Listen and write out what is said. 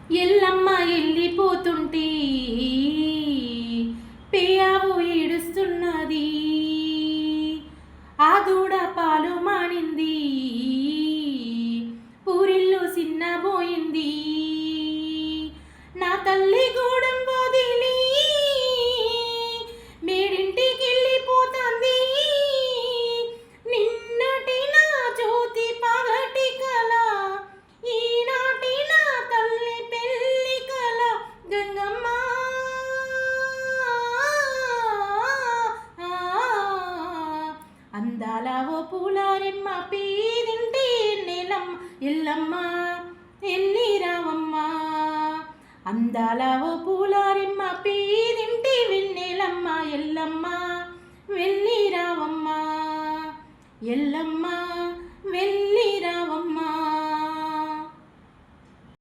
ఎల్లమ్మ వెళ్ళిపోతుంటే పేయావు ఏడుస్తున్నది, ఆ దూడ పాలు మానింది, పూరిల్లు సిన్నబోయింది. నా తల్లి గూడెం వదిలి మేడింటికి వెళ్ళిపోతుంది, నిన్నటి నా జ్యోతి పగటి కల, ఈనాటి నా తల్లి పెళ్లి కల. గంగమ్మ అందాల ఓ పూలారెమ్మ పీదింటి నెలమ్మ ఎల్లమ్మ ఎల్లి రావమ్మ. అందాల ఓ పూలారెమ్మ పీదింటి వెన్నెలమ్మ ఎల్లమ్మ వెళ్ళి రావమ్మ. ఎల్లమ్మ